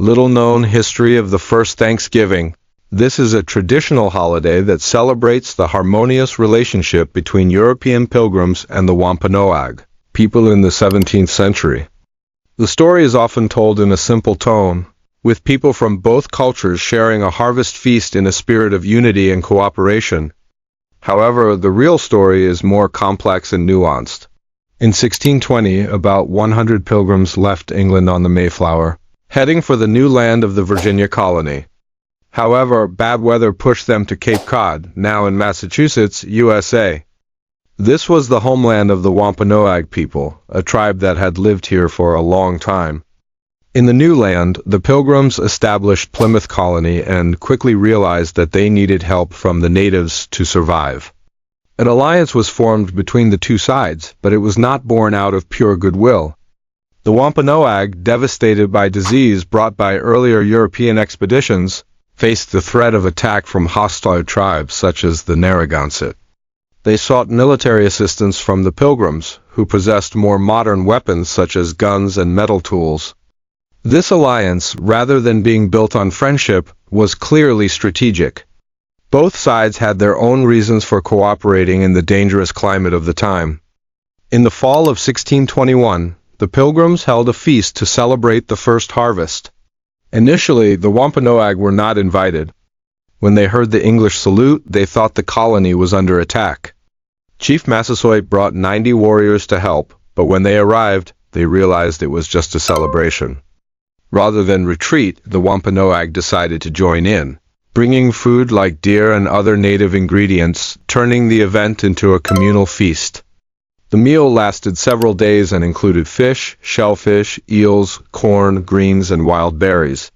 Little-known history of the first Thanksgiving. This is a traditional holiday that celebrates the harmonious relationship between European pilgrims and the Wampanoag, people in the 17th century. The story is often told in a simple tone, with people from both cultures sharing a harvest feast in a spirit of unity and cooperation. However, the real story is more complex and nuanced. In 1620, about 100 pilgrims left England on the Mayflower, heading for the new land of the Virginia colony. However, bad weather pushed them to Cape Cod, now in Massachusetts, USA. This was the homeland of the Wampanoag people, a tribe that had lived here for a long time. In the new land, the Pilgrims established Plymouth Colony and quickly realized that they needed help from the natives to survive. An alliance was formed between the two sides, but it was not born out of pure goodwill. The Wampanoag, devastated by disease brought by earlier European expeditions, faced the threat of attack from hostile tribes such as the Narragansett. They sought military assistance from the Pilgrims, who possessed more modern weapons such as guns and metal tools. This alliance, rather than being built on friendship, was clearly strategic. Both sides had their own reasons for cooperating in the dangerous climate of the time. In the fall of 1621, the Pilgrims held a feast to celebrate the first harvest. Initially, the Wampanoag were not invited. When they heard the English salute, they thought the colony was under attack. Chief Massasoit brought 90 warriors to help, but when they arrived, they realized it was just a celebration. Rather than retreat, the Wampanoag decided to join in, bringing food like deer and other native ingredients, turning the event into a communal feast. The meal lasted several days and included fish, shellfish, eels, corn, greens, and wild berries.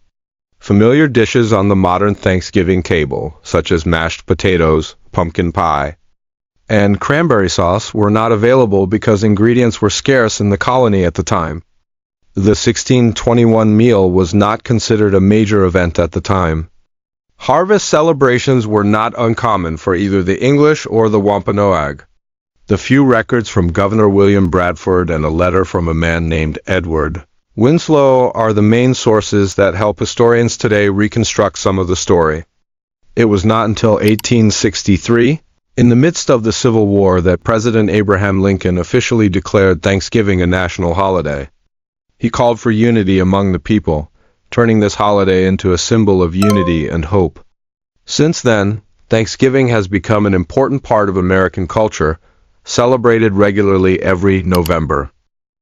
Familiar dishes on the modern Thanksgiving table, such as mashed potatoes, pumpkin pie, and cranberry sauce, were not available because ingredients were scarce in the colony at the time. The 1621 meal was not considered a major event at the time. Harvest celebrations were not uncommon for either the English or the Wampanoag. The few records from Governor William Bradford and a letter from a man named Edward Winslow are the main sources that help historians today reconstruct some of the story. It was not until 1863, in the midst of the Civil War, that President Abraham Lincoln officially declared Thanksgiving a national holiday. He called for unity among the people, turning this holiday into a symbol of unity and hope. Since then, Thanksgiving has become an important part of American culture, celebrated regularly every November.